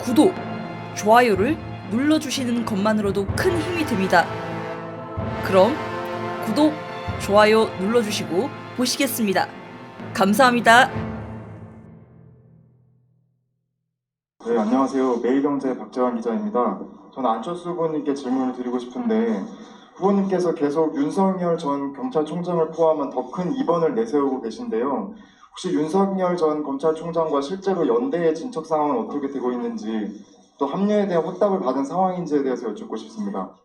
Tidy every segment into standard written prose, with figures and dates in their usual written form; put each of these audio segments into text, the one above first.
구독, 좋아요를 눌러주시는 것만으로도 큰 힘이 됩니다. 그럼 구독, 좋아요 눌러주시고 보시겠습니다. 감사합니다. 네, 안녕하세요. 매일경제 박재환 기자입니다. 저는 안철수 후보님께 질문을 드리고 싶은데, 후보님께서 계속 윤석열 전 경찰총장을 포함한 더 큰 입원을 내세우고 계신데요. 혹시 윤석열 전 검찰총장과 실제로 연대의 진척 상황은 어떻게 되고 있는지, 또 합류에 대한 확답을 받은 상황인지에 대해서 여쭙고 싶습니다.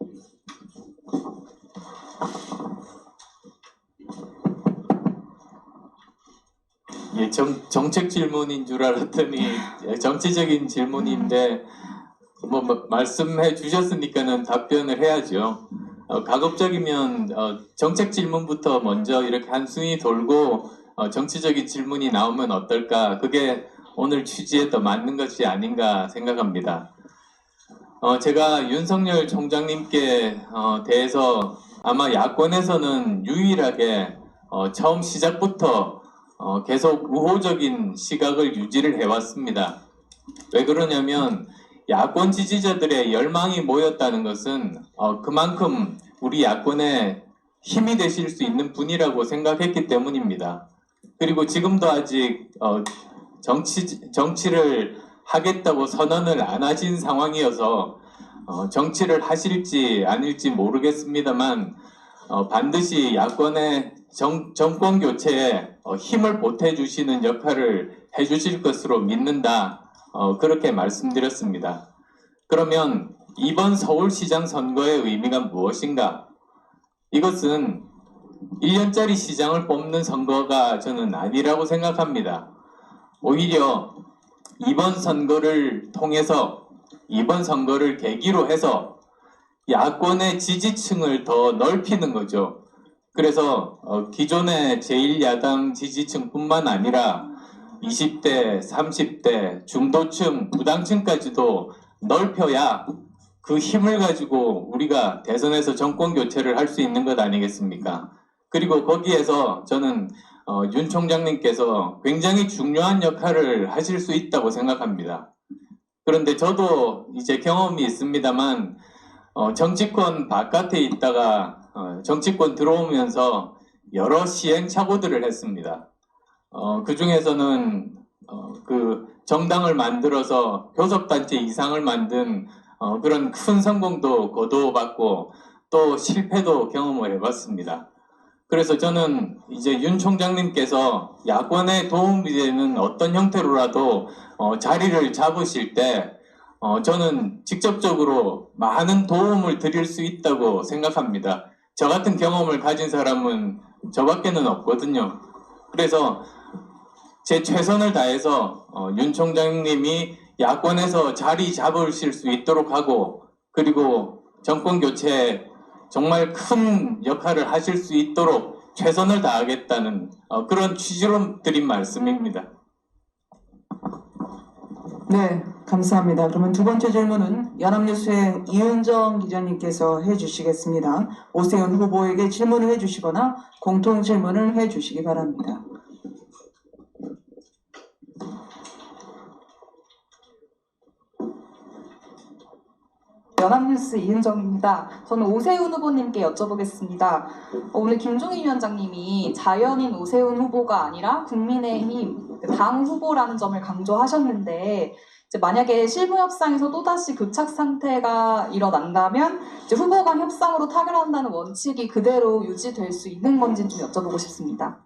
예, 정책 질문인 줄 알았더니 정치적인 질문인데 말씀해 주셨으니까는 답변을 해야죠. 가급적이면 정책 질문부터 먼저 이렇게 한순위 돌고 정치적인 질문이 나오면 어떨까? 그게 오늘 취지에 더 맞는 것이 아닌가 생각합니다. 제가 윤석열 총장님께 대해서 아마 야권에서는 유일하게 처음 시작부터 계속 우호적인 시각을 유지를 해왔습니다. 왜 그러냐면 야권 지지자들의 열망이 모였다는 것은 그만큼 우리 야권에 힘이 되실 수 있는 분이라고 생각했기 때문입니다. 그리고 지금도 아직 정치를 하겠다고 선언을 안 하신 상황이어서 정치를 하실지 아닐지 모르겠습니다만 반드시 야권의 정권 교체에 힘을 보태주시는 역할을 해주실 것으로 믿는다. 그렇게 말씀드렸습니다. 그러면 이번 서울시장 선거의 의미가 무엇인가? 이것은 1년짜리 시장을 뽑는 선거가 저는 아니라고 생각합니다. 오히려 이번 선거를 통해서 이번 선거를 계기로 해서 야권의 지지층을 더 넓히는 거죠. 그래서 기존의 제1야당 지지층뿐만 아니라 20대, 30대, 중도층, 부당층까지도 넓혀야 그 힘을 가지고 우리가 대선에서 정권 교체를 할 수 있는 것 아니겠습니까? 그리고 거기에서 저는 윤 총장님께서 굉장히 중요한 역할을 하실 수 있다고 생각합니다. 그런데 저도 이제 경험이 있습니다만 정치권 바깥에 있다가 정치권 들어오면서 여러 시행착오들을 했습니다. 그 중에서는 그 정당을 만들어서 교섭단체 이상을 만든 그런 큰 성공도 거두어봤고 또 실패도 경험을 해봤습니다. 그래서 저는 이제 윤 총장님께서 야권에 도움이 되는 어떤 형태로라도 자리를 잡으실 때 저는 직접적으로 많은 도움을 드릴 수 있다고 생각합니다. 저 같은 경험을 가진 사람은 저밖에는 없거든요. 그래서 제 최선을 다해서 윤 총장님이 야권에서 자리 잡으실 수 있도록 하고 그리고 정권 교체에 정말 큰 역할을 하실 수 있도록 최선을 다하겠다는 그런 취지로 드린 말씀입니다. 네, 감사합니다. 그러면 두 번째 질문은 연합뉴스의 이은정 기자님께서 해주시겠습니다. 오세훈 후보에게 질문을 해주시거나 공통 질문을 해주시기 바랍니다. 연합뉴스 이은정입니다. 저는 오세훈 후보님께 여쭤보겠습니다. 오늘 김종인 위원장님이 자연인 오세훈 후보가 아니라 국민의힘 당 후보라는 점을 강조하셨는데 이제 만약에 실무 협상에서 또다시 교착 상태가 일어난다면 이제 후보 간 협상으로 타결한다는 원칙이 그대로 유지될 수 있는 건지 좀 여쭤보고 싶습니다.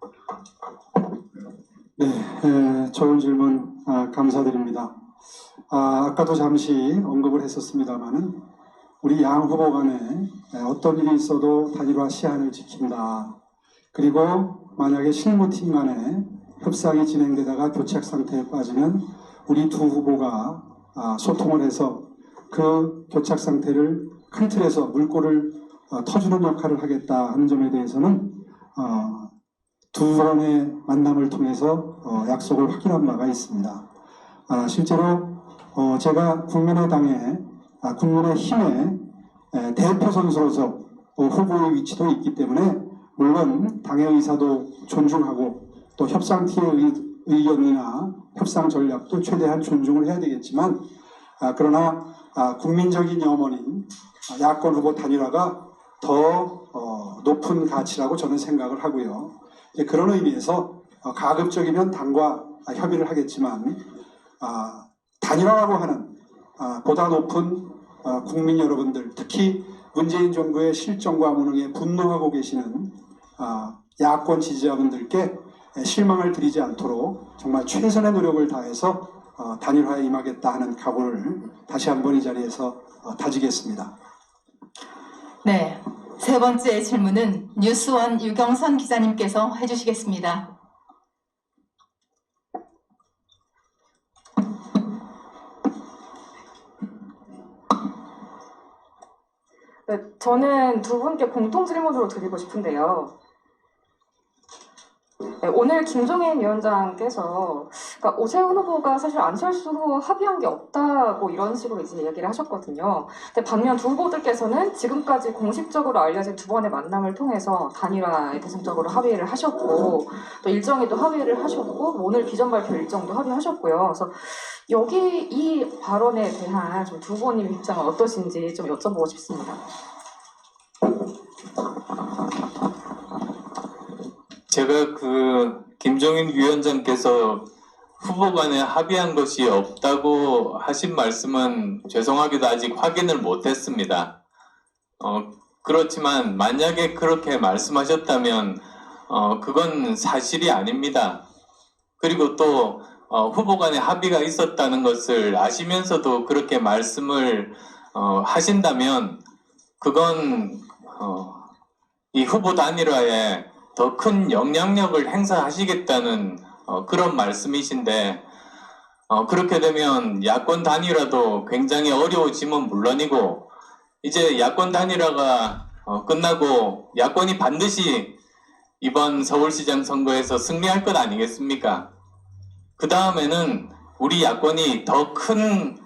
네, 좋은 질문 감사드립니다. 아까도 잠시 언급을 했었습니다마는 우리 양 후보 간에 어떤 일이 있어도 단일화 시한을 지킨다. 그리고 만약에 실무팀 간에 협상이 진행되다가 교착 상태에 빠지면 우리 두 후보가 소통을 해서 그 교착 상태를 큰 틀에서 물꼬를 터주는 역할을 하겠다 하는 점에 대해서는 두 번의 만남을 통해서 약속을 확인한 바가 있습니다. 실제로 제가 국민의힘의 대표 선수로서 후보의 위치도 있기 때문에 물론 당의 의사도 존중하고 또 협상팀의 의견이나 협상 전략도 최대한 존중을 해야 되겠지만 그러나 국민적인 염원인 야권 후보 단일화가 더 높은 가치라고 저는 생각을 하고요. 그런 의미에서 가급적이면 당과 협의를 하겠지만 단일화라고 하는 보다 높은 국민 여러분들, 특히 문재인 정부의 실정과 무능에 분노하고 계시는 야권 지지자분들께 실망을 드리지 않도록 정말 최선의 노력을 다해서 단일화에 임하겠다 하는 각오를 다시 한번 이 자리에서 다지겠습니다. 네, 세 번째 질문은 뉴스원 유경선 기자님께서 해주시겠습니다. 네, 저는 두 분께 공통 질문으로 드리고 싶은데요. 네, 오늘 김종인 위원장께서 그러니까 오세훈 후보가 사실 안철수 후보 합의한 게 없다고 이런 식으로 이제 이야기를 하셨거든요. 근데 반면 두 후보들께서는 지금까지 공식적으로 알려진 두 번의 만남을 통해서 단일화에 대승적으로 합의를 하셨고 또 일정에도 합의를 하셨고 오늘 비전 발표 일정도 합의하셨고요. 그래서 여기 이 발언에 대한 좀 두 후보님의 입장은 어떠신지 좀 여쭤보고 싶습니다. 제가 김종인 위원장께서 후보 간에 합의한 것이 없다고 하신 말씀은 죄송하게도 아직 확인을 못했습니다. 그렇지만 만약에 그렇게 말씀하셨다면 그건 사실이 아닙니다. 그리고 또 후보 간에 합의가 있었다는 것을 아시면서도 그렇게 말씀을 하신다면 그건 이 후보 단일화에 더 큰 영향력을 행사하시겠다는 그런 말씀이신데 그렇게 되면 야권 단일화도 굉장히 어려워지면 물론이고 이제 야권 단일화가 끝나고 야권이 반드시 이번 서울시장 선거에서 승리할 것 아니겠습니까? 그 다음에는 우리 야권이 더 큰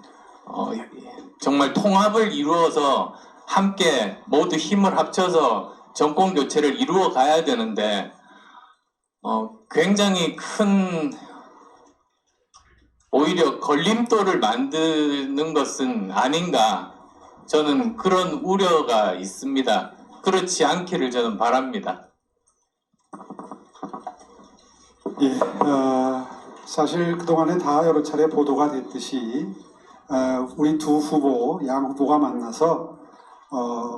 정말 통합을 이루어서 함께 모두 힘을 합쳐서 정권 교체를 이루어 가야 되는데 굉장히 큰 오히려 걸림돌을 만드는 것은 아닌가 저는 그런 우려가 있습니다. 그렇지 않기를 저는 바랍니다. 예, 사실 그동안에 다 여러 차례 보도가 됐듯이 우리 두 후보, 양 후보가 만나서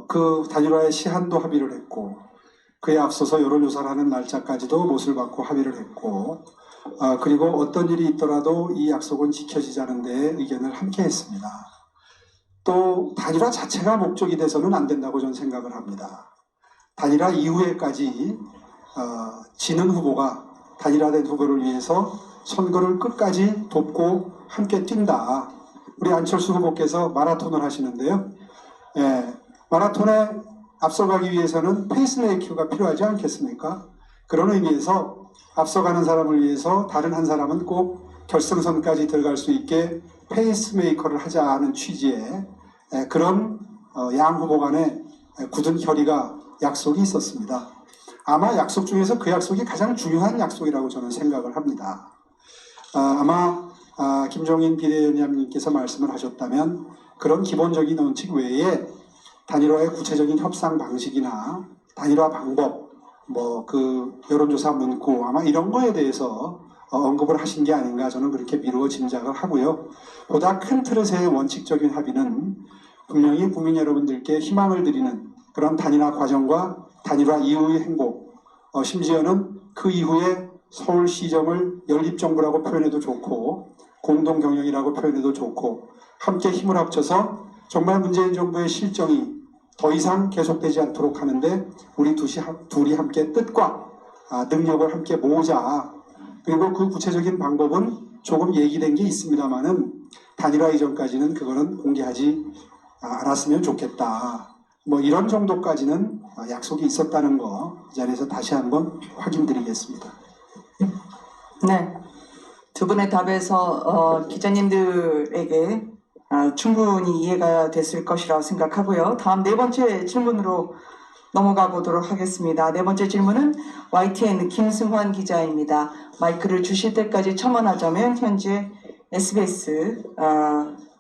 그 단일화의 시한도 합의를 했고 그에 앞서서 여론조사를 하는 날짜까지도 못을 받고 합의를 했고 그리고 어떤 일이 있더라도 이 약속은 지켜지자는 데 의견을 함께 했습니다. 또 단일화 자체가 목적이 돼서는 안 된다고 저는 생각을 합니다. 단일화 이후에까지 지는 후보가 단일화된 후보를 위해서 선거를 끝까지 돕고 함께 뛴다. 우리 안철수 후보께서 마라톤을 하시는데요. 마라톤에 앞서가기 위해서는 페이스메이커가 필요하지 않겠습니까? 그런 의미에서 앞서가는 사람을 위해서 다른 한 사람은 꼭 결승선까지 들어갈 수 있게 페이스메이커를 하자는 취지의 그런 양 후보 간의 굳은 결의가 약속이 있었습니다. 아마 약속 중에서 그 약속이 가장 중요한 약속이라고 저는 생각을 합니다. 아마 김종인 비대위원장님께서 말씀을 하셨다면 그런 기본적인 원칙 외에 단일화의 구체적인 협상 방식이나 단일화 방법, 그 여론조사 문구 아마 이런 거에 대해서 언급을 하신 게 아닌가 저는 그렇게 미루어 짐작을 하고요. 보다 큰 틀에서의 원칙적인 합의는 분명히 국민 여러분들께 희망을 드리는 그런 단일화 과정과 단일화 이후의 행복, 심지어는 그 이후에 서울시정을 연립정부라고 표현해도 좋고 공동경영이라고 표현해도 좋고 함께 힘을 합쳐서 정말 문재인 정부의 실정이 더 이상 계속되지 않도록 하는데 우리 둘이 함께 뜻과 능력을 함께 모으자. 그리고 그 구체적인 방법은 조금 얘기된 게 있습니다만은 단일화 이전까지는 그거는 공개하지 않았으면 좋겠다. 이런 정도까지는 약속이 있었다는 거 이 자리에서 다시 한번 확인드리겠습니다. 네, 두 분의 답에서 기자님들에게 충분히 이해가 됐을 것이라고 생각하고요. 다음 네 번째 질문으로 넘어가 보도록 하겠습니다. 네 번째 질문은 YTN 김승환 기자입니다. 마이크를 주실 때까지 첨언하자면 현재 SBS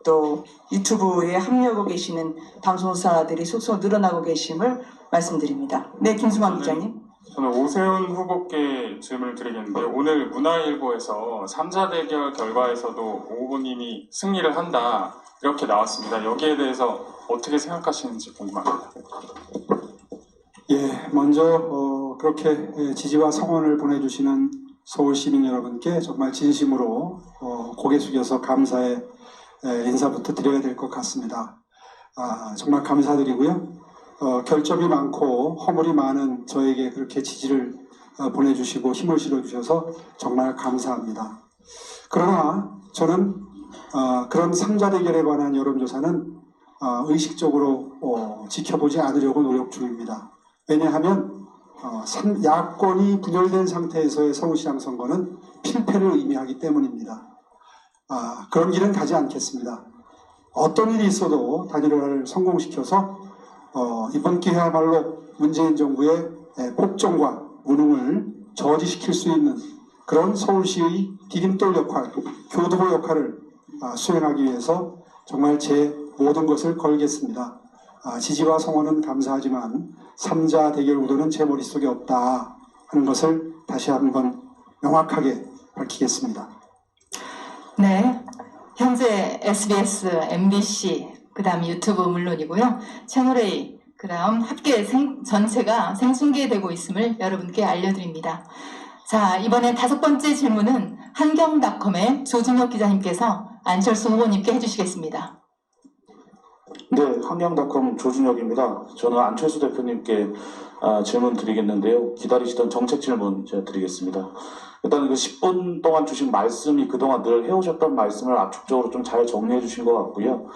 또 유튜브에 합류하고 계시는 방송사들이 속속 늘어나고 계심을 말씀드립니다. 네, 김승환 기자님. 저는 오세훈 후보께 질문을 드리겠는데요. 오늘 문화일보에서 3자 대결 결과에서도 오 후보님이 승리를 한다 이렇게 나왔습니다. 여기에 대해서 어떻게 생각하시는지 궁금합니다. 예, 먼저 그렇게 지지와 성원을 보내주시는 서울 시민 여러분께 정말 진심으로 고개 숙여서 감사의 인사부터 드려야 될 것 같습니다. 정말 감사드리고요. 결점이 많고 허물이 많은 저에게 그렇게 지지를 보내주시고 힘을 실어주셔서 정말 감사합니다. 그러나 저는 그런 3자 대결에 관한 여론조사는 의식적으로 지켜보지 않으려고 노력 중입니다. 왜냐하면 야권이 분열된 상태에서의 서울시장 선거는 필패를 의미하기 때문입니다. 그런 길은 가지 않겠습니다. 어떤 일이 있어도 단일화를 성공시켜서 이번 기회야말로 문재인 정부의 폭정과 무능을 저지시킬 수 있는 그런 서울시의 디딤돌 역할, 교두보 역할을 수행하기 위해서 정말 제 모든 것을 걸겠습니다. 지지와 성원은 감사하지만 3자 대결 구도는 제 머릿속에 없다 하는 것을 다시 한번 명확하게 밝히겠습니다. 네, 현재 SBS, MBC, 그다음 유튜브 물론이고요. 채널A, 그다음 합계 전체가 생중계되고 있음을 여러분께 알려드립니다. 자, 이번에 5번째 질문은 한경닷컴의 조준혁 기자님께서 안철수 후보님께 해주시겠습니다. 네, 한경닷컴 조준혁입니다. 저는 안철수 대표님께 질문 드리겠는데요. 기다리시던 정책 질문 제가 드리겠습니다. 일단 그 10분 동안 주신 말씀이 그동안 늘 해오셨던 말씀을 압축적으로 좀 잘 정리해 주신 것 같고요.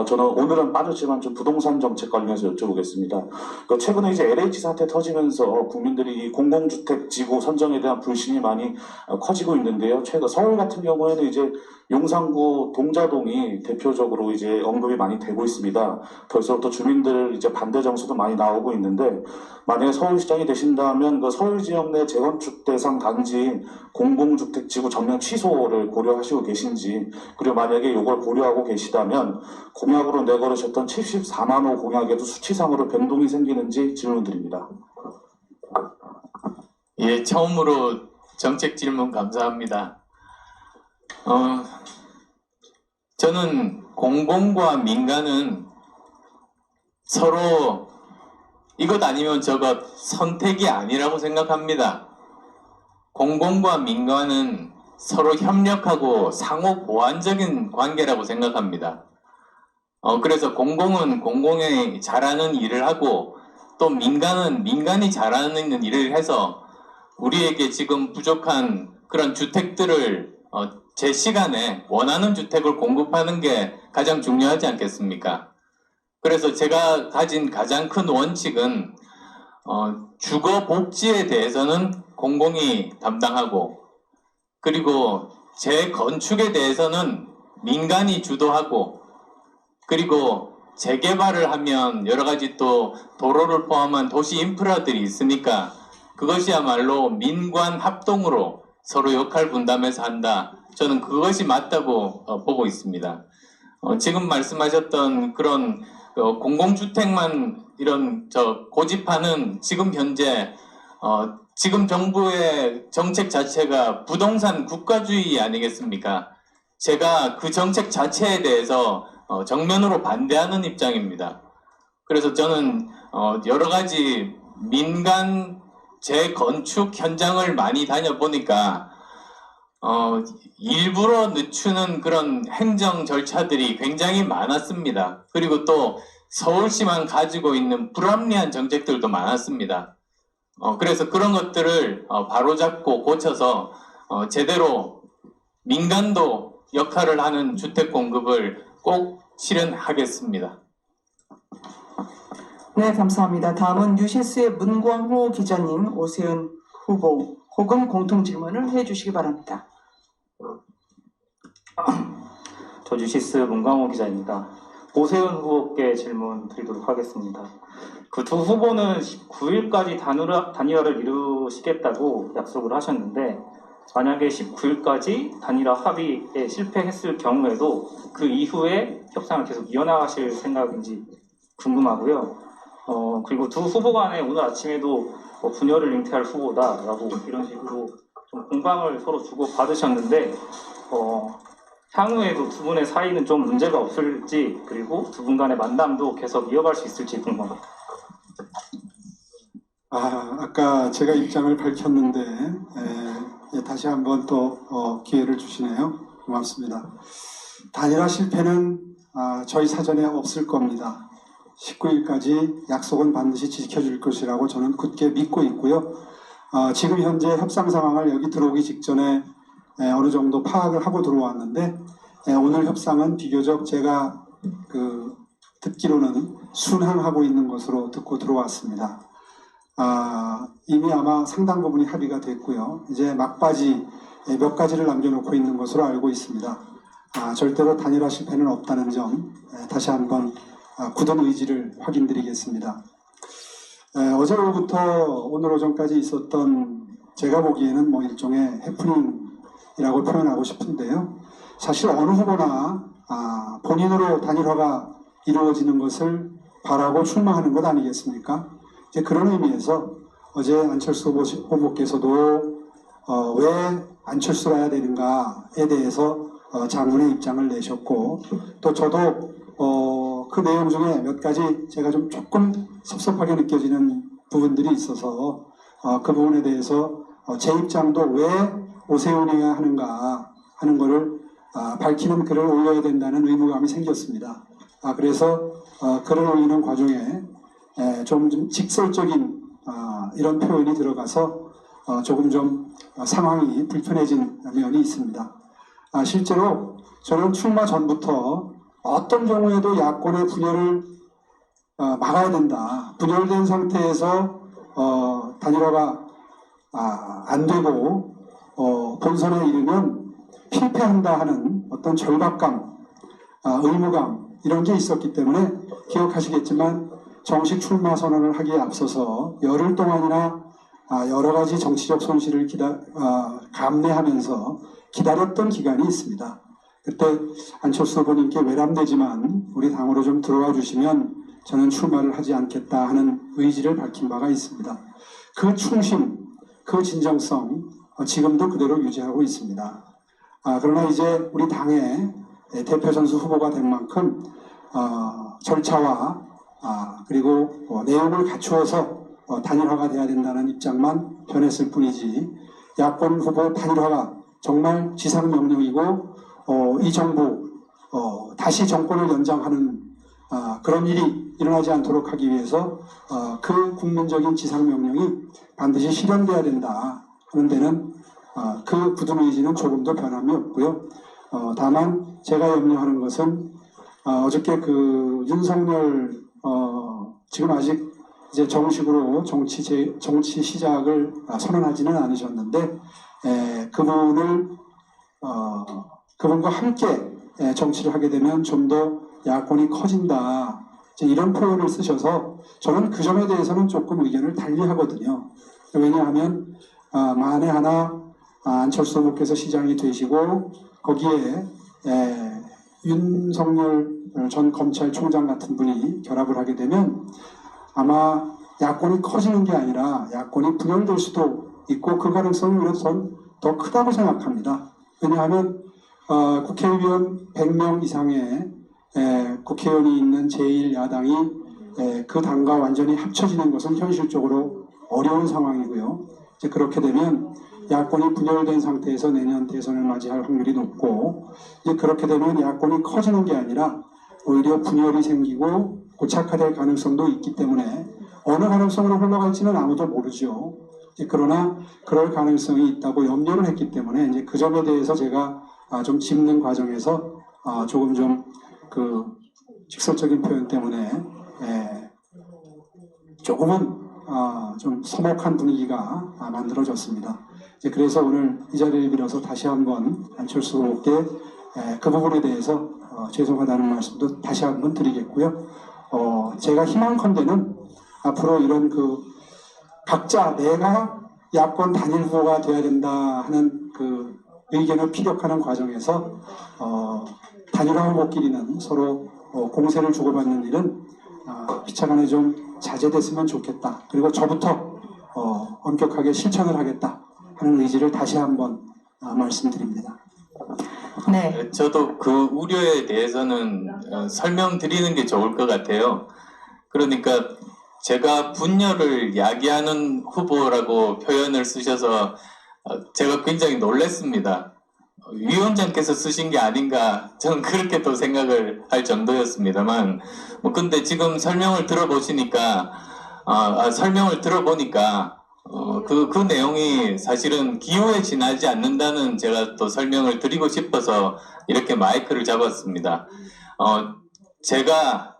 저는 오늘은 빠졌지만 좀 부동산 정책 관련해서 여쭤보겠습니다. 최근에 이제 LH 사태 터지면서 국민들이 이 공공주택 지구 선정에 대한 불신이 많이 커지고 있는데요. 최근 서울 같은 경우에는 이제 용산구 동자동이 대표적으로 이제 언급이 많이 되고 있습니다. 벌써부터 주민들 이제 반대 정서도 많이 나오고 있는데, 만약에 서울시장이 되신다면 그 서울 지역 내 재건축 대상 단지인 공공주택 지구 전면 취소를 고려하시고 계신지, 그리고 만약에 이걸 고려하고 계시다면 공약으로 내걸으셨던 74만 호 공약에도 수치상으로 변동이 생기는지 질문드립니다. 예, 처음으로 정책 질문 감사합니다. 저는 공공과 민간은 서로 이것 아니면 저것 선택이 아니라고 생각합니다. 공공과 민간은 서로 협력하고 상호 보완적인 관계라고 생각합니다. 그래서 공공은 공공이 잘하는 일을 하고 또 민간은 민간이 잘하는 일을 해서 우리에게 지금 부족한 그런 주택들을 제 시간에 원하는 주택을 공급하는 게 가장 중요하지 않겠습니까? 그래서 제가 가진 가장 큰 원칙은 주거 복지에 대해서는 공공이 담당하고, 그리고 재건축에 대해서는 민간이 주도하고, 그리고 재개발을 하면 여러 가지 또 도로를 포함한 도시 인프라들이 있으니까 그것이야말로 민관 합동으로 서로 역할 분담해서 한다. 저는 그것이 맞다고 보고 있습니다. 지금 말씀하셨던 그런 공공주택만 이런 고집하는 지금 현재 지금 정부의 정책 자체가 부동산 국가주의 아니겠습니까? 제가 그 정책 자체에 대해서 정면으로 반대하는 입장입니다. 그래서 저는 여러 가지 민간 재건축 현장을 많이 다녀보니까 일부러 늦추는 그런 행정 절차들이 굉장히 많았습니다. 그리고 또 서울시만 가지고 있는 불합리한 정책들도 많았습니다. 그래서 그런 것들을 바로잡고 고쳐서 제대로 민간도 역할을 하는 주택 공급을 꼭 실현하겠습니다. 네, 감사합니다. 다음은 뉴시스의 문광호 기자님, 오세훈 후보 혹은 공통 질문을 해주시기 바랍니다. 저 뉴시스 문광호 기자입니다. 오세훈 후보께 질문 드리도록 하겠습니다. 그 두 후보는 19일까지 단일화를 이루시겠다고 약속을 하셨는데 만약에 19일까지 단일화 합의에 실패했을 경우에도 그 이후에 협상을 계속 이어나가실 생각인지 궁금하고요. 그리고 두 후보 간에 오늘 아침에도 분열을 잉태할 후보다라고 이런 식으로 좀 공방을 서로 주고 받으셨는데 향후에도 두 분의 사이는 좀 문제가 없을지, 그리고 두 분 간의 만남도 계속 이어갈 수 있을지 궁금합니다. 아까 제가 입장을 밝혔는데 다시 한번 또 기회를 주시네요. 고맙습니다. 단일화 실패는 저희 사전에 없을 겁니다. 19일까지 약속은 반드시 지켜줄 것이라고 저는 굳게 믿고 있고요. 지금 현재 협상 상황을 여기 들어오기 직전에 어느 정도 파악을 하고 들어왔는데 오늘 협상은 비교적 제가 듣기로는 순항하고 있는 것으로 듣고 들어왔습니다. 이미 아마 상당 부분이 합의가 됐고요. 이제 막바지 몇 가지를 남겨놓고 있는 것으로 알고 있습니다. 절대로 단일화 실패는 없다는 점 다시 한번 굳은 의지를 확인드리겠습니다. 어제 오후부터 오늘 오전까지 있었던 제가 보기에는 뭐 일종의 해프닝이라고 표현하고 싶은데요. 사실 어느 후보나 본인으로 단일화가 이루어지는 것을 바라고 출마하는 것 아니겠습니까? 이제 그런 의미에서 어제 안철수 후보께서도 왜 안철수가 해야 되는가에 대해서 장문의 입장을 내셨고, 또 저도 그 내용 중에 몇 가지 제가 조금 섭섭하게 느껴지는 부분들이 있어서 그 부분에 대해서 제 입장도 왜 오세훈이어야 하는가 하는 것을 밝히는 글을 올려야 된다는 의무감이 생겼습니다. 그래서 글을 올리는 과정에 좀 직설적인 이런 표현이 들어가서 조금 좀 상황이 불편해진 면이 있습니다. 실제로 저는 출마 전부터 어떤 경우에도 야권의 분열을 막아야 된다. 분열된 상태에서 단일화가 안 되고 본선에 이르면 필패한다 하는 어떤 절박감, 의무감 이런 게 있었기 때문에 기억하시겠지만 정식 출마 선언을 하기에 앞서서 열흘 동안이나 여러 가지 정치적 손실을 감내하면서 기다렸던 기간이 있습니다. 그때 안철수 후보님께 외람되지만 우리 당으로 좀 들어와 주시면 저는 출마를 하지 않겠다 하는 의지를 밝힌 바가 있습니다. 그 충심, 그 진정성 지금도 그대로 유지하고 있습니다. 그러나 이제 우리 당의 대표 선수 후보가 된 만큼 절차와 그리고 내용을 갖추어서 단일화가 돼야 된다는 입장만 변했을 뿐이지, 야권 후보 단일화가 정말 지상명령이고 이 정부 다시 정권을 연장하는 그런 일이 일어나지 않도록 하기 위해서 그 국민적인 지상명령이 반드시 실현돼야 된다 하는 데는 그 굳은 의지는 조금도 변함이 없고요. 다만 제가 염려하는 것은 어저께 그 윤석열 지금 아직 이제 정식으로 정치 시작을 선언하지는 않으셨는데 그분과 함께 정치를 하게 되면 좀 더 야권이 커진다, 이런 표현을 쓰셔서 저는 그 점에 대해서는 조금 의견을 달리하거든요. 왜냐하면 만에 하나 안철수 후보께서 시장이 되시고 거기에 윤석열 전 검찰총장 같은 분이 결합을 하게 되면 아마 야권이 커지는 게 아니라 야권이 분열될 수도 있고, 그 가능성이 오히려 더 크다고 생각합니다. 왜냐하면 국회의원 100명 이상의 국회의원이 있는 제1야당이 그 당과 완전히 합쳐지는 것은 현실적으로 어려운 상황이고요. 이제 그렇게 되면 야권이 분열된 상태에서 내년 대선을 맞이할 확률이 높고, 이제 그렇게 되면 야권이 커지는 게 아니라 오히려 분열이 생기고 고착화될 가능성도 있기 때문에 어느 가능성으로 흘러갈지는 아무도 모르죠. 그러나 그럴 가능성이 있다고 염려를 했기 때문에 이제 그 점에 대해서 제가 좀 짚는 과정에서 조금 좀 그 직설적인 표현 때문에 조금은 좀 서먹한 분위기가 만들어졌습니다. 그래서 오늘 이 자리를 빌어서 다시 한번 안철수 후보께 그 부분에 대해서 죄송하다는 말씀도 다시 한번 드리겠고요. 제가 희망컨대는 앞으로 이런 각자 내가 야권 단일 후보가 돼야 된다 하는 그 의견을 피력하는 과정에서 단일화 후보끼리는 서로 공세를 주고받는 일은 피차간에 좀 자제됐으면 좋겠다. 그리고 저부터 엄격하게 실천을 하겠다 하는 의지를 다시 한번 말씀드립니다. 네. 저도 그 우려에 대해서는 설명드리는 게 좋을 것 같아요. 그러니까 제가 분열을 야기하는 후보라고 표현을 쓰셔서 제가 굉장히 놀랐습니다. 위원장께서 쓰신 게 아닌가 저는 그렇게 또 생각을 할 정도였습니다만 근데 지금 설명을 들어보시니까 그 내용이 사실은 기호에 지나지 않는다는 제가 또 설명을 드리고 싶어서 이렇게 마이크를 잡았습니다. 제가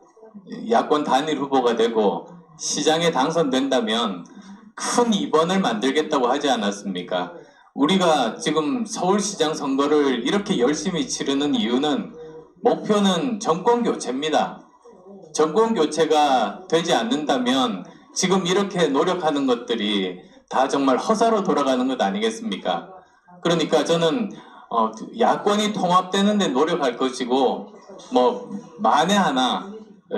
야권 단일 후보가 되고 시장에 당선된다면 큰 이번을 만들겠다고 하지 않았습니까? 우리가 지금 서울시장 선거를 이렇게 열심히 치르는 이유는 목표는 정권 교체입니다. 정권 교체가 되지 않는다면 지금 이렇게 노력하는 것들이 다 정말 허사로 돌아가는 것 아니겠습니까? 그러니까 저는 야권이 통합되는 데 노력할 것이고 만에 하나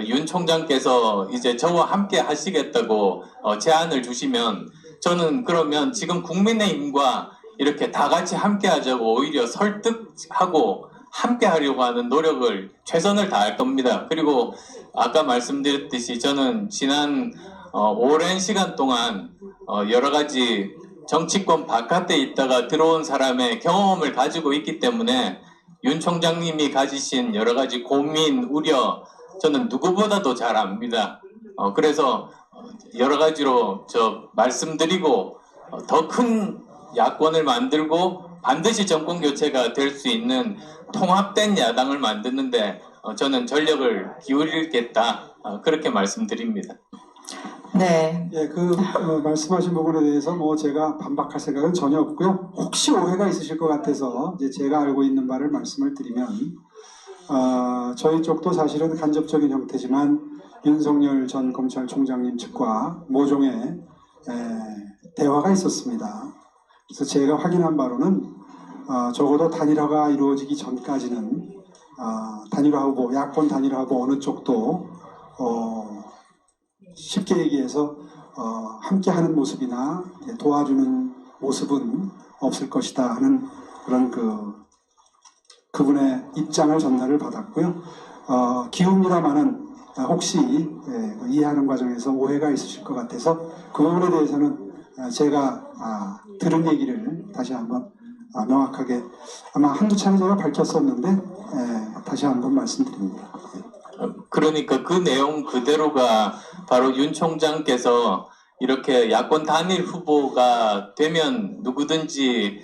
윤 총장께서 이제 저와 함께 하시겠다고 제안을 주시면 저는 그러면 지금 국민의힘과 이렇게 다 같이 함께 하자고 오히려 설득하고 함께 하려고 하는 노력을 최선을 다할 겁니다. 그리고 아까 말씀드렸듯이 저는 지난 오랜 시간 동안 여러 가지 정치권 바깥에 있다가 들어온 사람의 경험을 가지고 있기 때문에 윤 총장님이 가지신 여러 가지 고민, 우려 저는 누구보다도 잘 압니다. 그래서 여러 가지로 말씀드리고 더 큰 야권을 만들고 반드시 정권 교체가 될 수 있는 통합된 야당을 만드는데 저는 전력을 기울이겠다 그렇게 말씀드립니다. 네. 예, 말씀하신 부분에 대해서 제가 반박할 생각은 전혀 없고요. 혹시 오해가 있으실 것 같아서 이제 제가 알고 있는 바를 말씀을 드리면 저희 쪽도 사실은 간접적인 형태지만 윤석열 전 검찰총장님 측과 모종의 대화가 있었습니다. 그래서 제가 확인한 바로는 적어도 단일화가 이루어지기 전까지는 단일화 후보, 야권 단일화 후보 어느 쪽도 쉽게 얘기해서 함께하는 모습이나 도와주는 모습은 없을 것이다 하는 그런 그분의 입장을 전달을 받았고요. 기움이라마는 혹시 이해하는 과정에서 오해가 있으실 것 같아서 그 부분에 대해서는 제가 들은 얘기를 다시 한번 명확하게 아마 한두 차례 제가 밝혔었는데 다시 한번 말씀드립니다. 그러니까 그 내용 그대로가 바로 윤 총장께서 이렇게 야권 단일 후보가 되면 누구든지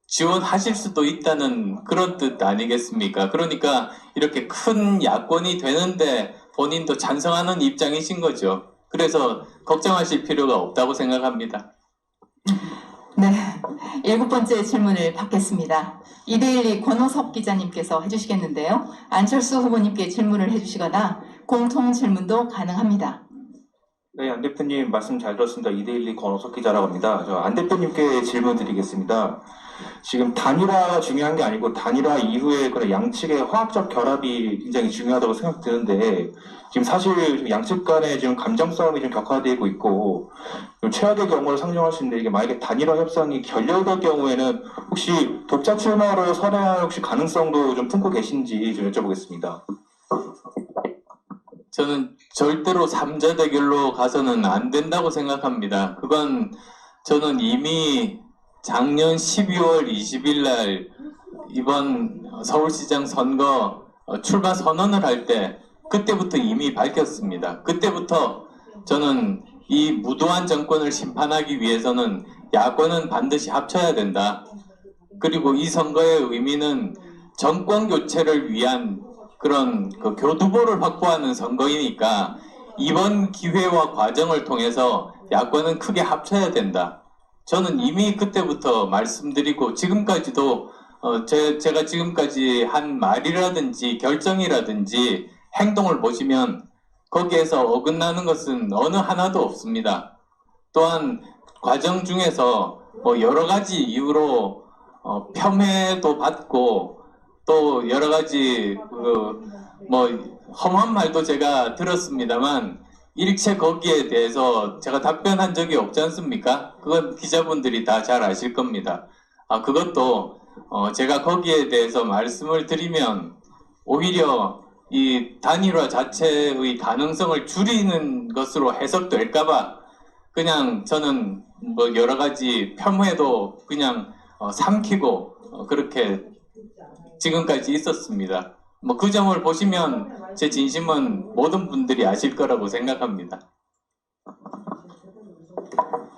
지원하실 수도 있다는 그런 뜻 아니겠습니까? 그러니까 이렇게 큰 야권이 되는데 본인도 찬성하는 입장이신 거죠. 그래서 걱정하실 필요가 없다고 생각합니다. 네. 7번째 질문을 받겠습니다. 이데일리 권호석 기자님께서 해주시겠는데요. 안철수 후보님께 질문을 해주시거나 공통 질문도 가능합니다. 네, 안 대표님 말씀 잘 들었습니다. 이데일리 권호석 기자라고 합니다. 안 대표님께 질문 드리겠습니다. 지금 단일화가 중요한 게 아니고 단일화 이후에 그런 양측의 화학적 결합이 굉장히 중요하다고 생각드는데 지금 사실 양측 간에 지금 감정 싸움이 좀 격화되고 있고 최악의 경우를 상정할 수 있는데 이게 만약에 단일화 협상이 결렬될 경우에는 혹시 독자 출마로 선회할 혹시 가능성도 좀 품고 계신지 좀 여쭤보겠습니다. 저는 절대로 3자 대결로 가서는 안 된다고 생각합니다. 그건 저는 이미 작년 12월 20일 날 이번 서울시장 선거 출마 선언을 할 때 그때부터 이미 밝혔습니다. 그때부터 저는 이 무도한 정권을 심판하기 위해서는 야권은 반드시 합쳐야 된다. 그리고 이 선거의 의미는 정권 교체를 위한 그런 교두보를 확보하는 선거이니까 이번 기회와 과정을 통해서 야권은 크게 합쳐야 된다. 저는 이미 그때부터 말씀드리고 지금까지도 제가 지금까지 한 말이라든지 결정이라든지 행동을 보시면 거기에서 어긋나는 것은 어느 하나도 없습니다. 또한 과정 중에서 뭐 여러 가지 이유로 폄훼도 받고 또 여러 가지 뭐 험한 말도 제가 들었습니다만 일체 거기에 대해서 제가 답변한 적이 없지 않습니까? 그건 기자분들이 다 잘 아실 겁니다. 그것도 제가 거기에 대해서 말씀을 드리면 오히려 이 단일화 자체의 가능성을 줄이는 것으로 해석될까봐 그냥 저는 뭐 여러 가지 폄훼도 그냥 삼키고 그렇게 지금까지 있었습니다. 뭐 그 점을 보시면 제 진심은 모든 분들이 아실 거라고 생각합니다.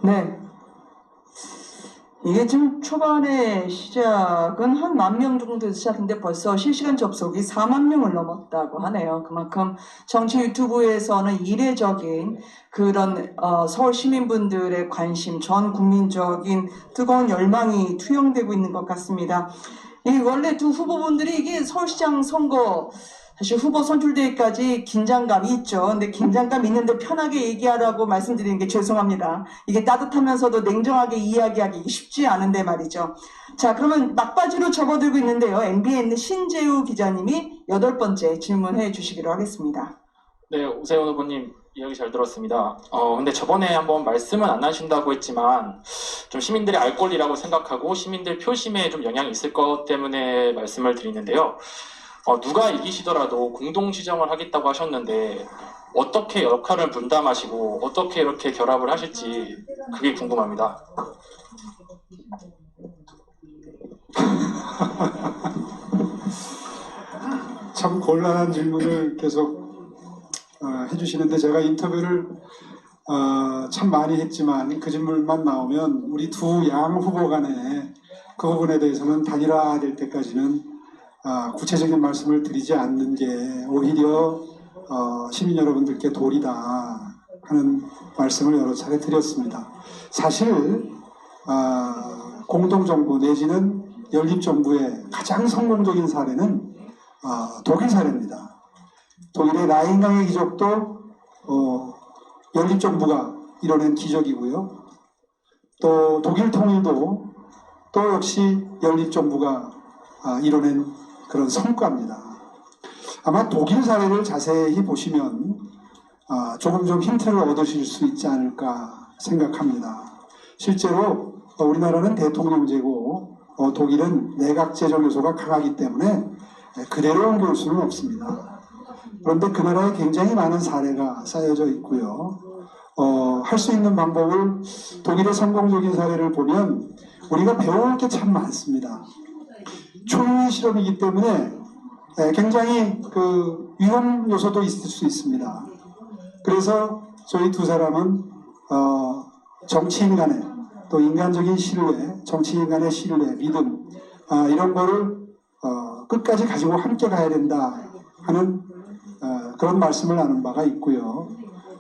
네. 이게 지금 초반에 시작은 한 10,000명 정도 시작인데 벌써 실시간 접속이 40,000명을 넘었다고 하네요. 그만큼 정치 유튜브에서는 이례적인 그런 서울 시민분들의 관심, 전 국민적인 뜨거운 열망이 투영되고 있는 것 같습니다. 이 원래 두 후보분들이 이게 서울시장 선거 사실 후보 선출되기까지 긴장감이 있죠. 근데 긴장감 있는데 편하게 얘기하라고 말씀드리는 게 죄송합니다. 이게 따뜻하면서도 냉정하게 이야기하기 쉽지 않은데 말이죠. 자, 그러면 막바지로 접어들고 있는데요. MBN 신재우 기자님이 8번째 질문해 주시기로 하겠습니다. 네, 오세훈 후보님 이야기 잘 들었습니다. 근데 저번에 한번 말씀은 안 하신다고 했지만 좀 시민들이 알 권리라고 생각하고 시민들 표심에 좀 영향이 있을 것 때문에 말씀을 드리는데요. 누가 이기시더라도 공동시정을 하겠다고 하셨는데 어떻게 역할을 분담하시고 어떻게 이렇게 결합을 하실지 그게 궁금합니다. 참 곤란한 질문을 계속 해주시는데 제가 인터뷰를 참 많이 했지만 그 질문만 나오면 우리 두 양 후보 간에 그 부분에 대해서는 단일화될 때까지는 구체적인 말씀을 드리지 않는 게 오히려 시민 여러분들께 도리다 하는 말씀을 여러 차례 드렸습니다. 사실 공동정부 내지는 연립정부의 가장 성공적인 사례는 독일 사례입니다. 독일의 라인강의 기적도 연립정부가 이뤄낸 기적이고요. 또 독일 통일도 또 역시 연립정부가 이뤄낸 그런 성과입니다. 아마 독일 사례를 자세히 보시면 조금 좀 힌트를 얻으실 수 있지 않을까 생각합니다. 실제로 우리나라는 대통령제고 독일은 내각제적 요소가 강하기 때문에 그대로 옮겨올 수는 없습니다. 그런데 그 나라에 굉장히 많은 사례가 쌓여져 있고요. 할 수 있는 방법을 독일의 성공적인 사례를 보면 우리가 배울 게 참 많습니다. 초유의 실험이기 때문에 굉장히 그 위험 요소도 있을 수 있습니다. 그래서 저희 두 사람은 정치인 간의 또 인간적인 신뢰, 정치인 간의 신뢰, 믿음 이런 거를 끝까지 가지고 함께 가야 된다 하는 그런 말씀을 나눈 바가 있고요.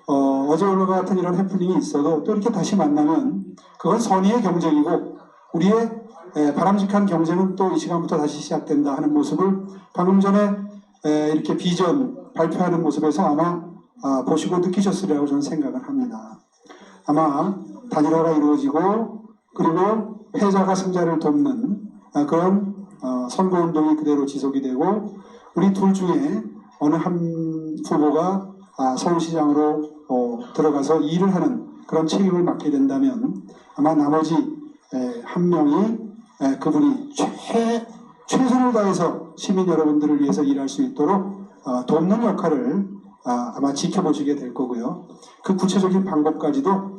어제 오늘 같은 이런 해프닝이 있어도 또 이렇게 다시 만나면 그건 선의의 경쟁이고 우리의 바람직한 경쟁은 또 이 시간부터 다시 시작된다 하는 모습을 방금 전에 이렇게 비전 발표하는 모습에서 아마 보시고 느끼셨으리라고 저는 생각을 합니다. 아마 단일화가 이루어지고 그리고 패자가 승자를 돕는 그런 선거운동이 그대로 지속이 되고 우리 둘 중에 어느 한 후보가 서울시장으로 들어가서 일을 하는 그런 책임을 맡게 된다면 아마 나머지 한 명이 그분이 최선을 다해서 시민 여러분들을 위해서 일할 수 있도록 돕는 역할을 아마 지켜보시게 될 거고요. 그 구체적인 방법까지도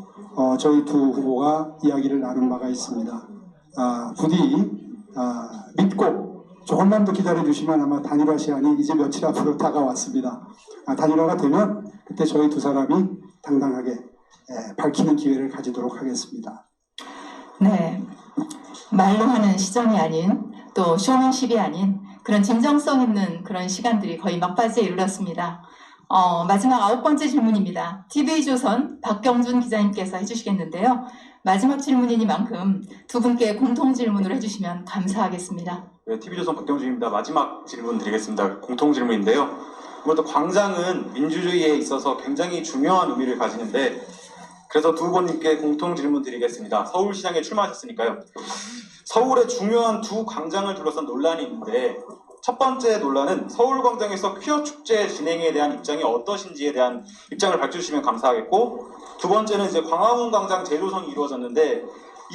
저희 두 후보가 이야기를 나눈 바가 있습니다. 부디 믿고 조금만 더 기다려주시면 아마 단일화 시한이 이제 며칠 앞으로 다가왔습니다. 단일화가 되면 그때 저희 두 사람이 당당하게 밝히는 기회를 가지도록 하겠습니다. 네, 말로 하는 시정이 아닌 또 쇼맨십이 아닌 그런 진정성 있는 그런 시간들이 거의 막바지에 이르렀습니다. 마지막 9번째 질문입니다. TV조선 박경준 기자님께서 해주시겠는데요. 마지막 질문이니만큼 두 분께 공통 질문을 해주시면 감사하겠습니다. 네, TV조선 박경준입니다. 마지막 질문 드리겠습니다. 공통 질문인데요. 아무래도 광장은 민주주의에 있어서 굉장히 중요한 의미를 가지는데 그래서 두 후보님께 공통 질문 드리겠습니다. 서울시장에 출마하셨으니까요. 서울의 중요한 두 광장을 둘러싼 논란이 있는데 첫 번째 논란은 서울광장에서 퀴어 축제 진행에 대한 입장이 어떠신지에 대한 입장을 밝혀주시면 감사하겠고, 두 번째는 이제 광화문 광장 재조성이 이루어졌는데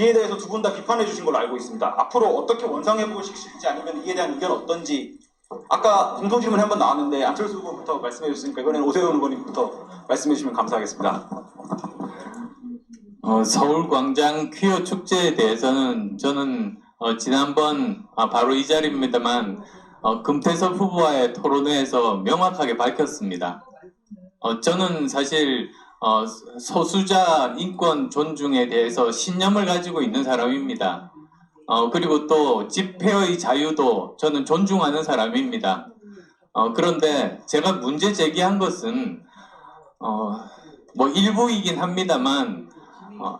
이에 대해서 두 분 다 비판해 주신 걸로 알고 있습니다. 앞으로 어떻게 원상해 보실지 아니면 이에 대한 의견 어떤지, 아까 공통 질문이 한번 나왔는데 안철수 후보부터 말씀해 주셨으니까 이번에는 오세훈 후보님부터 말씀해 주시면 감사하겠습니다. 서울광장 퀴어 축제에 대해서는 저는 지난번 바로 이 자리입니다만 금태섭 후보와의 토론회에서 명확하게 밝혔습니다. 저는 사실 소수자 인권 존중에 대해서 신념을 가지고 있는 사람입니다. 그리고 또 집회의 자유도 저는 존중하는 사람입니다. 그런데 제가 문제 제기한 것은 뭐 일부이긴 합니다만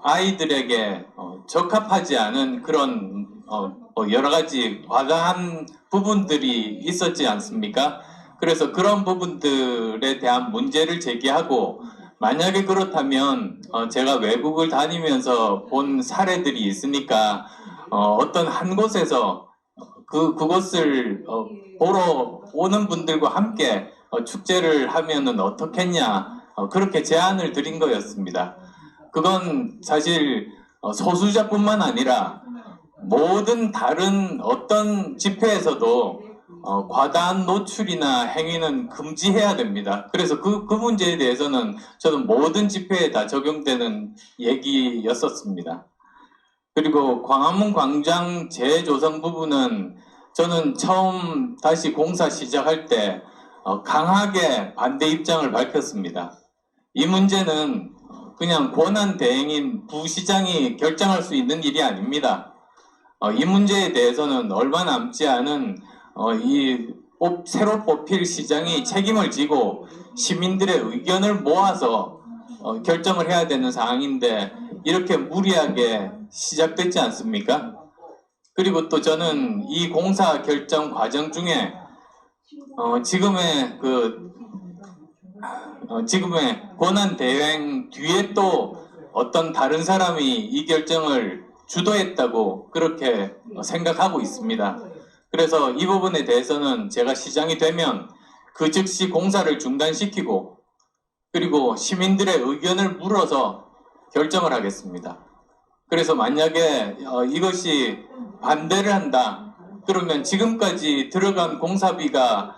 아이들에게 적합하지 않은 그런 여러 가지 과다한 부분들이 있었지 않습니까? 그래서 그런 부분들에 대한 문제를 제기하고, 만약에 그렇다면 제가 외국을 다니면서 본 사례들이 있으니까 어떤 한 곳에서 그곳을 보러 오는 분들과 함께 축제를 하면은 어떻겠냐, 그렇게 제안을 드린 거였습니다. 그건 사실 소수자뿐만 아니라 모든 다른 어떤 집회에서도 과다한 노출이나 행위는 금지해야 됩니다. 그래서 그 문제에 대해서는 저는 모든 집회에 다 적용되는 얘기였었습니다. 그리고 광화문 광장 재조성 부분은 저는 처음 다시 공사 시작할 때 강하게 반대 입장을 밝혔습니다. 이 문제는 그냥 권한 대행인 부시장이 결정할 수 있는 일이 아닙니다. 이 문제에 대해서는 얼마 남지 않은 새로 뽑힐 시장이 책임을 지고 시민들의 의견을 모아서 결정을 해야 되는 상황인데 이렇게 무리하게 시작됐지 않습니까? 그리고 또 저는 이 공사 결정 과정 중에 지금의 권한 대행 뒤에 또 어떤 다른 사람이 이 결정을 주도했다고 그렇게 생각하고 있습니다. 그래서 이 부분에 대해서는 제가 시장이 되면 그 즉시 공사를 중단시키고 그리고 시민들의 의견을 물어서 결정을 하겠습니다. 그래서 만약에 이것이 반대를 한다, 그러면 지금까지 들어간 공사비가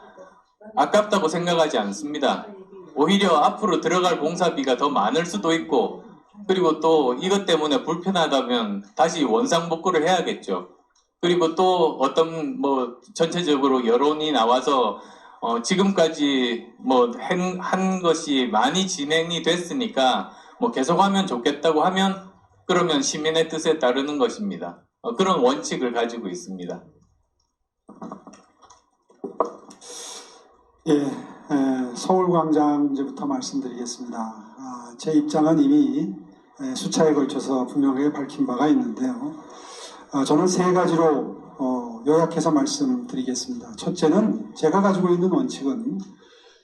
아깝다고 생각하지 않습니다. 오히려 앞으로 들어갈 공사비가 더 많을 수도 있고, 그리고 또 이것 때문에 불편하다면 다시 원상복구를 해야겠죠. 그리고 또 어떤 전체적으로 여론이 나와서 지금까지 한 것이 많이 진행이 됐으니까 계속하면 좋겠다고 하면 그러면 시민의 뜻에 따르는 것입니다. 그런 원칙을 가지고 있습니다. 서울광장 문제부터 말씀드리겠습니다. 제 입장은 이미 수차에 걸쳐서 분명하게 밝힌 바가 있는데요. 저는 세 가지로 요약해서 말씀드리겠습니다. 첫째는 제가 가지고 있는 원칙은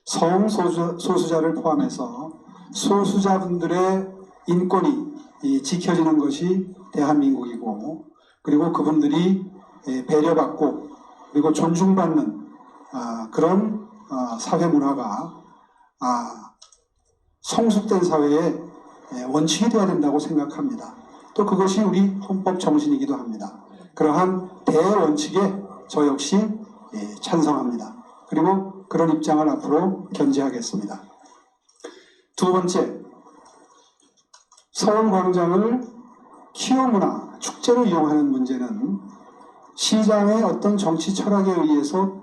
성소수자를 포함해서 소수자분들의 인권이 지켜지는 것이 대한민국이고, 그리고 그분들이 배려받고 그리고 존중받는 그런 사회 문화가 성숙된 사회의 원칙이 되어야 된다고 생각합니다. 또 그것이 우리 헌법 정신이기도 합니다. 그러한 대원칙에 저 역시 찬성합니다. 그리고 그런 입장을 앞으로 견지하겠습니다. 두 번째, 서울광장을 퀴어 문화, 축제로 이용하는 문제는 시장의 어떤 정치 철학에 의해서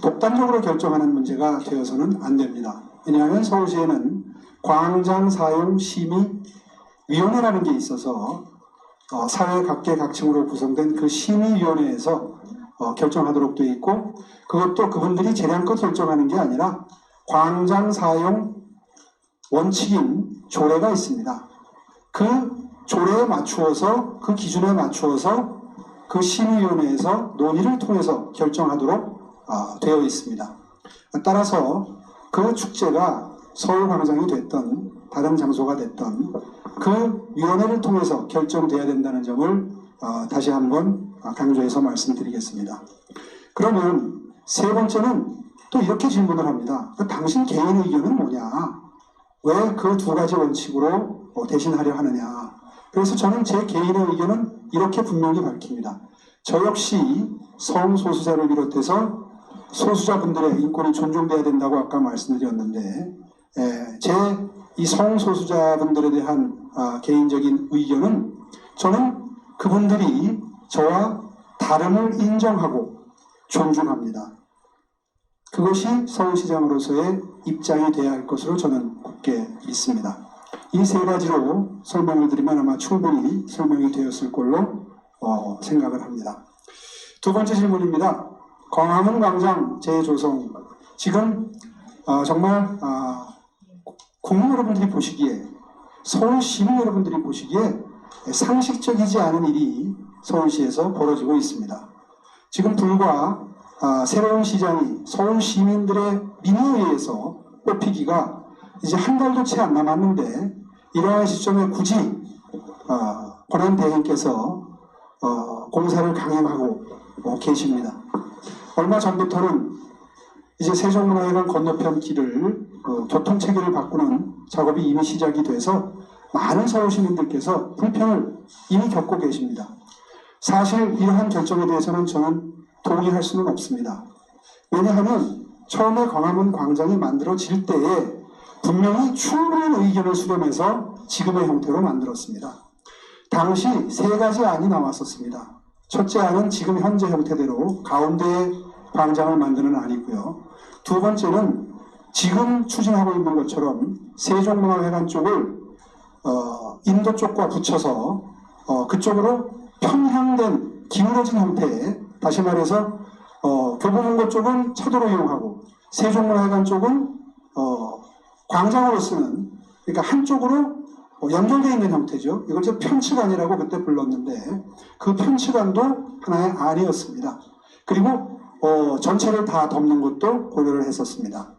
독단적으로 결정하는 문제가 되어서는 안 됩니다. 왜냐하면 서울시에는 광장 사용 심의 위원회라는 게 있어서 사회 각계각층으로 구성된 그 심의위원회에서 결정하도록 되어 있고, 그것도 그분들이 재량껏 결정하는 게 아니라 광장 사용 원칙인 조례가 있습니다. 그 조례에 맞추어서, 그 기준에 맞추어서 그 심의위원회에서 논의를 통해서 결정하도록 되어 있습니다. 따라서 그 축제가 서울광장이 됐던 다른 장소가 됐던 그 위원회를 통해서 결정돼야 된다는 점을 다시 한번 강조해서 말씀드리겠습니다. 그러면 세 번째는 또 이렇게 질문을 합니다. 당신 개인 의견은 뭐냐? 왜 그 두 가지 원칙으로 대신하려 하느냐? 그래서 저는 제 개인의 의견은 이렇게 분명히 밝힙니다. 저 역시 성소수자를 비롯해서 소수자분들의 인권이 존중돼야 된다고 아까 말씀드렸는데, 제 이 성소수자분들에 대한 개인적인 의견은 저는 그분들이 저와 다름을 인정하고 존중합니다. 그것이 서울시장으로서의 입장이 되어야 할 것으로 저는 굳게 믿습니다. 이 세 가지로 설명을 드리면 아마 충분히 설명이 되었을 걸로 생각을 합니다. 두 번째 질문입니다. 광화문 광장 재조성. 지금 정말 국민 여러분들이 보시기에, 서울 시민 여러분들이 보시기에 상식적이지 않은 일이 서울시에서 벌어지고 있습니다. 지금 불과 새로운 시장이 서울 시민들의 민의에 의해서 뽑히기가 이제 한 달도 채 안 남았는데, 이러한 시점에 굳이 권한대행께서 공사를 강행하고 계십니다. 얼마 전부터는 이제 세종문화회관 건너편 길을 교통체계를 바꾸는 작업이 이미 시작이 돼서 많은 서울 시민들께서 불편을 이미 겪고 계십니다. 사실 이러한 결정에 대해서는 저는 동의할 수는 없습니다. 왜냐하면 처음에 광화문 광장이 만들어질 때에 분명히 충분한 의견을 수렴해서 지금의 형태로 만들었습니다. 당시 세 가지 안이 나왔었습니다. 첫째 안은 지금 현재 형태대로 가운데에 광장을 만드는 안이고요. 두 번째는 지금 추진하고 있는 것처럼 세종문화회관 쪽을 인도 쪽과 붙여서 그쪽으로 평향된 기울어진 형태의, 다시 말해서 교보문고 쪽은 차도로 이용하고 세종문화회관 쪽은 광장으로 쓰는, 그러니까 한쪽으로 연결되어 있는 형태죠. 이걸 이제 편측안이라고 그때 불렀는데, 그 편측안도 하나의 안이었습니다. 그리고 전체를 다 덮는 것도 고려를 했었습니다.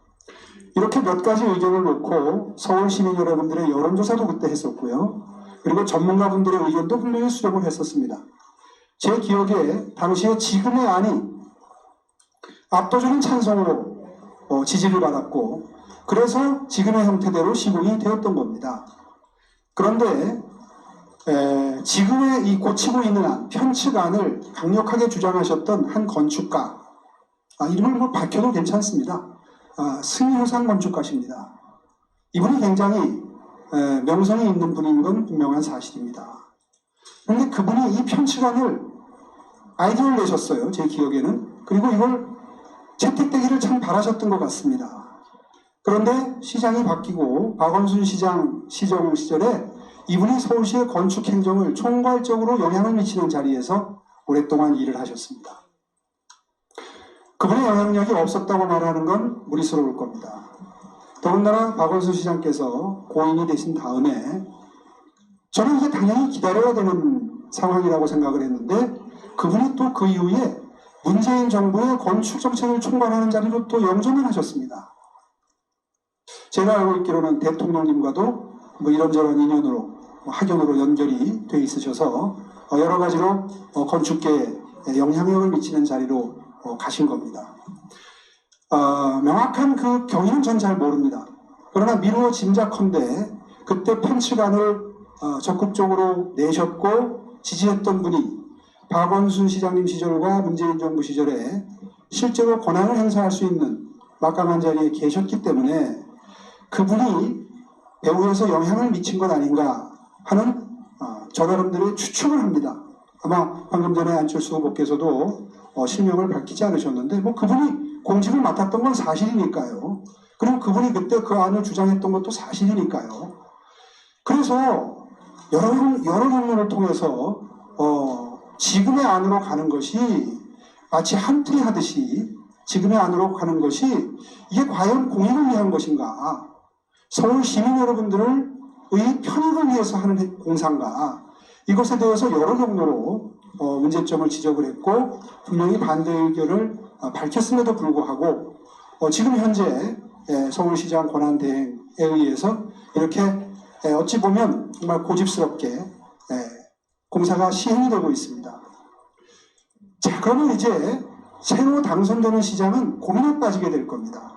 이렇게 몇 가지 의견을 놓고 서울 시민 여러분들의 여론조사도 그때 했었고요. 그리고 전문가분들의 의견도 분명히 수렴을 했었습니다. 제 기억에 당시에 지금의 안이 압도적인 찬성으로 지지를 받았고, 그래서 지금의 형태대로 시공이 되었던 겁니다. 그런데 지금의 이 고치고 있는 안, 편측안을 강력하게 주장하셨던 한 건축가, 이름을 뭐 밝혀도 괜찮습니다. 승효상 건축가십니다. 이분이 굉장히 명성이 있는 분인 건 분명한 사실입니다. 그런데 그분이 이 편측안을 아이디어를 내셨어요. 제 기억에는. 그리고 이걸 채택되기를 참 바라셨던 것 같습니다. 그런데 시장이 바뀌고 박원순 시장 시정 시절에 이분이 서울시의 건축 행정을 총괄적으로 영향을 미치는 자리에서 오랫동안 일을 하셨습니다. 그분의 영향력이 없었다고 말하는 건 무리스러울 겁니다. 더군다나 박원순 시장께서 고인이 되신 다음에 저는 이게 당연히 기다려야 되는 상황이라고 생각을 했는데, 그분이 또 그 이후에 문재인 정부의 건축 정책을 총괄하는 자리로 또 영전을 하셨습니다. 제가 알고 있기로는 대통령님과도 뭐 이런저런 인연으로 학연으로 연결이 돼 있으셔서 여러 가지로 건축계에 영향력을 미치는 자리로 가신 겁니다. 명확한 그 경위는 전 잘 모릅니다. 그러나 미루어 짐작컨대 그때 편측안을 적극적으로 내셨고 지지했던 분이 박원순 시장님 시절과 문재인 정부 시절에 실제로 권한을 행사할 수 있는 막강한 자리에 계셨기 때문에 그분이 배후에서 영향을 미친 것 아닌가 하는 저 나름대로의 추측을 합니다. 아마 방금 전에 안철수 후보께서도 실명을 밝히지 않으셨는데, 뭐 그분이 공직을 맡았던 건 사실이니까요. 그리고 그분이 그때 그 안을 주장했던 것도 사실이니까요. 그래서 여러 경로를 통해서 지금의 안으로 가는 것이 마치 함퇴하듯이 지금의 안으로 가는 것이 이게 과연 공익을 위한 것인가, 서울 시민 여러분들의 편익을 위해서 하는 공사인가, 이것에 대해서 여러 경로로 문제점을 지적을 했고 분명히 반대 의견을 밝혔음에도 불구하고 지금 현재 서울시장 권한대행 의해서 이렇게 어찌 보면 정말 고집스럽게 공사가 시행이 되고 있습니다. 자, 그러면 이제 새로 당선되는 시장은 고민에 빠지게 될 겁니다.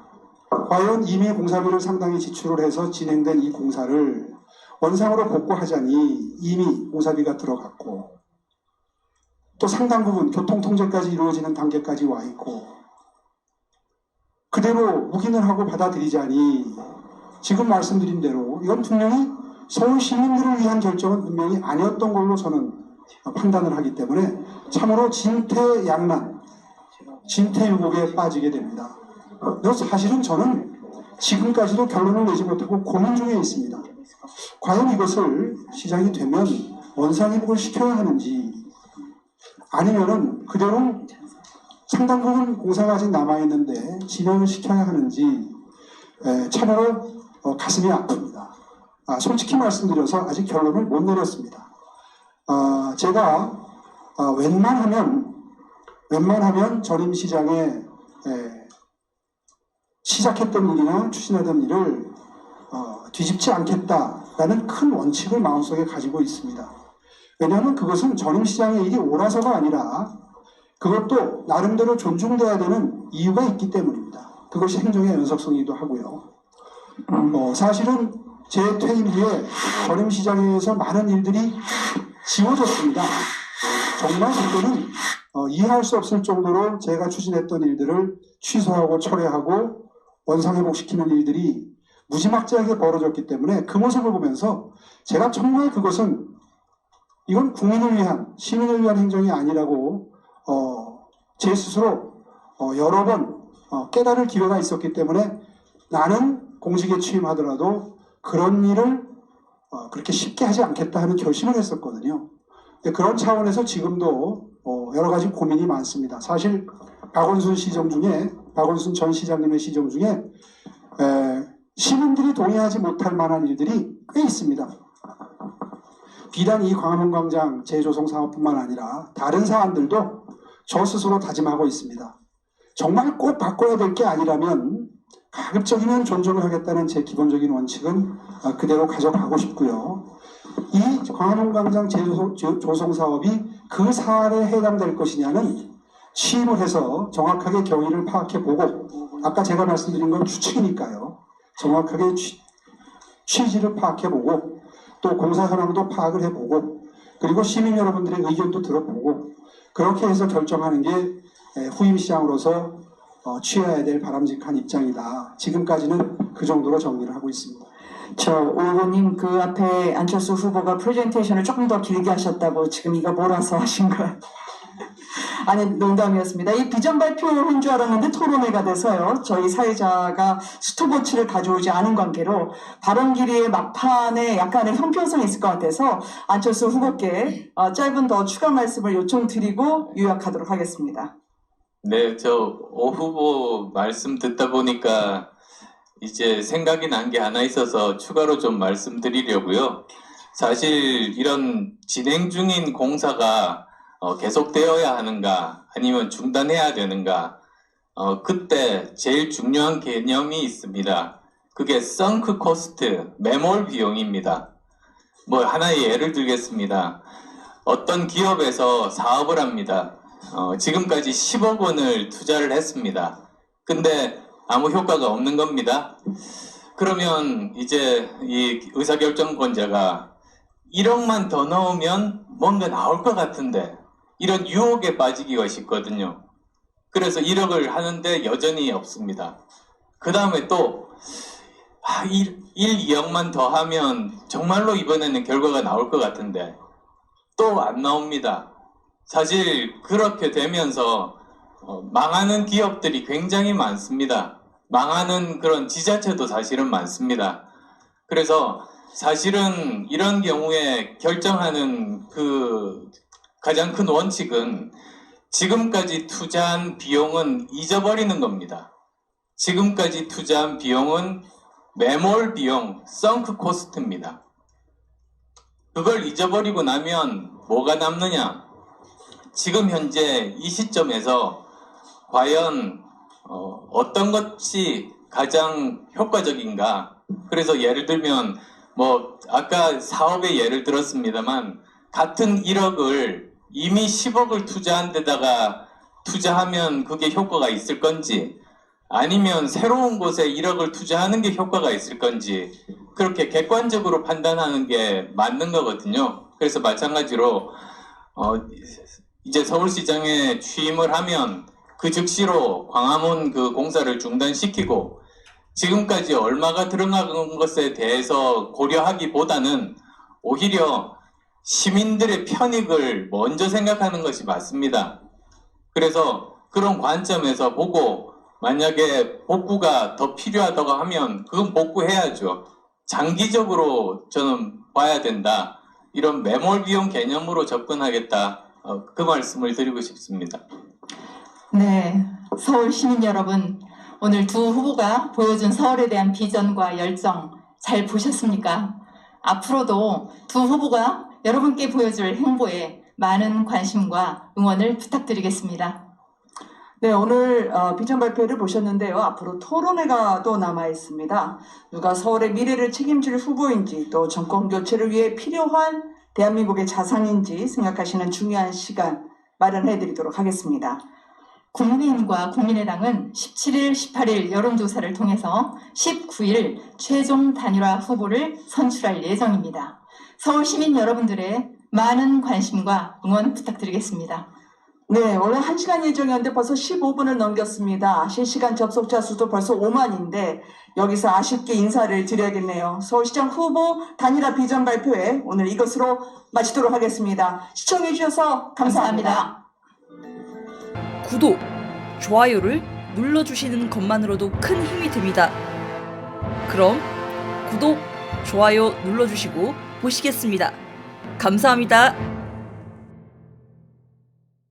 과연 이미 공사비를 상당히 지출을 해서 진행된 이 공사를 원상으로 복구하자니 이미 공사비가 들어갔고 또 상당 부분 교통통제까지 이루어지는 단계까지 와 있고 그대로 묵인을 하고 받아들이자니 지금 말씀드린 대로 이건 분명히 서울 시민들을 위한 결정은 분명히 아니었던 걸로 저는 판단을 하기 때문에 참으로 진퇴양난, 진퇴유곡에 빠지게 됩니다. 그래서 사실은 저는 지금까지도 결론을 내지 못하고 고민 중에 있습니다. 과연 이것을 시장이 되면 원상회복을 시켜야 하는지 아니면은 그대로 상당 부분 공사가 아직 남아있는데 진행을 시켜야 하는지 참으로 가슴이 아픕니다. 솔직히 말씀드려서 아직 결론을 못 내렸습니다. 제가 웬만하면 전임시장에 시작했던 일이나 추진하던 일을 뒤집지 않겠다라는 큰 원칙을 마음속에 가지고 있습니다. 왜냐하면 그것은 전임시장의 일이 옳아서가 아니라 그것도 나름대로 존중돼야 되는 이유가 있기 때문입니다. 그것이 행정의 연속성이기도 하고요. 사실은 제 퇴임 후에 전임시장에서 많은 일들이 지워졌습니다. 정말 그때는 이해할 수 없을 정도로 제가 추진했던 일들을 취소하고 철회하고 원상회복시키는 일들이 무지막지하게 벌어졌기 때문에 그 모습을 보면서 제가 정말 그것은 이건 국민을 위한, 시민을 위한 행정이 아니라고 제 스스로 여러 번 깨달을 기회가 있었기 때문에 나는 공직에 취임하더라도 그런 일을 그렇게 쉽게 하지 않겠다 하는 결심을 했었거든요. 그런 차원에서 지금도 여러 가지 고민이 많습니다. 사실 박원순 전 시장님의 시정 중에 시민들이 동의하지 못할 만한 일들이 꽤 있습니다. 비단 이 광화문광장 재조성 사업뿐만 아니라 다른 사안들도 저 스스로 다짐하고 있습니다. 정말 꼭 바꿔야 될 게 아니라면 가급적이면 존중을 하겠다는 제 기본적인 원칙은 그대로 가져가고 싶고요. 이 광화문광장 재조성 사업이 그 사안에 해당될 것이냐는 취임을 해서 정확하게 경위를 파악해보고 아까 제가 말씀드린 건 추측이니까요. 정확하게 취지를 파악해보고 또 공사 현황도 파악을 해보고 그리고 시민 여러분들의 의견도 들어보고 그렇게 해서 결정하는 게 후임 시장으로서 취해야 될 바람직한 입장이다. 지금까지는 그 정도로 정리를 하고 있습니다. 오 후보님 그 앞에 안철수 후보가 프레젠테이션을 조금 더 길게 하셨다고 지금 이거 몰아서 하신 거예요? 아니 농담이었습니다. 이 비전 발표인 줄 알았는데 토론회가 돼서요. 저희 사회자가 스톱워치를 가져오지 않은 관계로 발언 길이의 막판에 약간의 형평성이 있을 것 같아서 안철수 후보께 짧은 더 추가 말씀을 요청드리고 요약하도록 하겠습니다. 네, 오 후보 말씀 듣다 보니까 이제 생각이 난 게 하나 있어서 추가로 좀 말씀드리려고요. 사실 이런 진행 중인 공사가 계속되어야 하는가 아니면 중단해야 되는가 그때 제일 중요한 개념이 있습니다. 그게 썬크 코스트, 매몰 비용입니다. 하나의 예를 들겠습니다. 어떤 기업에서 사업을 합니다. 지금까지 10억 원을 투자를 했습니다. 근데 아무 효과가 없는 겁니다. 그러면 이제 이 의사결정권자가 1억만 더 넣으면 뭔가 나올 것 같은데 이런 유혹에 빠지기가 쉽거든요. 그래서 1억을 하는데 여전히 없습니다. 그 다음에 또 2억만 더 하면 정말로 이번에는 결과가 나올 것 같은데 또 안 나옵니다. 사실 그렇게 되면서 망하는 기업들이 굉장히 많습니다. 망하는 그런 지자체도 사실은 많습니다. 그래서 사실은 이런 경우에 결정하는 그 가장 큰 원칙은 지금까지 투자한 비용은 잊어버리는 겁니다. 지금까지 투자한 비용은 매몰 비용, 썬크 코스트입니다. 그걸 잊어버리고 나면 뭐가 남느냐? 지금 현재 이 시점에서 과연 어떤 것이 가장 효과적인가? 그래서 예를 들면 뭐 아까 사업의 예를 들었습니다만 같은 1억을 이미 10억을 투자한 데다가 투자하면 그게 효과가 있을 건지 아니면 새로운 곳에 1억을 투자하는 게 효과가 있을 건지 그렇게 객관적으로 판단하는 게 맞는 거거든요. 그래서 마찬가지로 이제 서울시장에 취임을 하면 그 즉시로 광화문 그 공사를 중단시키고 지금까지 얼마가 들어간 것에 대해서 고려하기보다는 오히려 시민들의 편익을 먼저 생각하는 것이 맞습니다. 그래서 그런 관점에서 보고 만약에 복구가 더 필요하다고 하면 그건 복구해야죠. 장기적으로 저는 봐야 된다. 이런 매몰 비용 개념으로 접근하겠다. 그 말씀을 드리고 싶습니다. 네, 서울 시민 여러분, 오늘 두 후보가 보여준 서울에 대한 비전과 열정 잘 보셨습니까? 앞으로도 두 후보가 여러분께 보여줄 행보에 많은 관심과 응원을 부탁드리겠습니다. 네, 오늘 비전 발표를 보셨는데요. 앞으로 토론회가 또 남아 있습니다. 누가 서울의 미래를 책임질 후보인지 또 정권 교체를 위해 필요한 대한민국의 자산인지 생각하시는 중요한 시간 마련해 드리도록 하겠습니다. 국민의힘과 국민의당은 17일, 18일 여론조사를 통해서 19일 최종 단일화 후보를 선출할 예정입니다. 서울 시민 여러분들의 많은 관심과 응원 부탁드리겠습니다. 네, 원래 1시간 예정이었는데 벌써 15분을 넘겼습니다. 실시간 접속자 수도 벌써 5만인데 여기서 아쉽게 인사를 드려야겠네요. 서울시장 후보 단일화 비전 발표회 오늘 이것으로 마치도록 하겠습니다. 시청해 주셔서 감사합니다. 구독, 좋아요를 눌러주시는 것만으로도 큰 힘이 됩니다. 그럼 구독, 좋아요 눌러주시고 보시겠습니다. 감사합니다.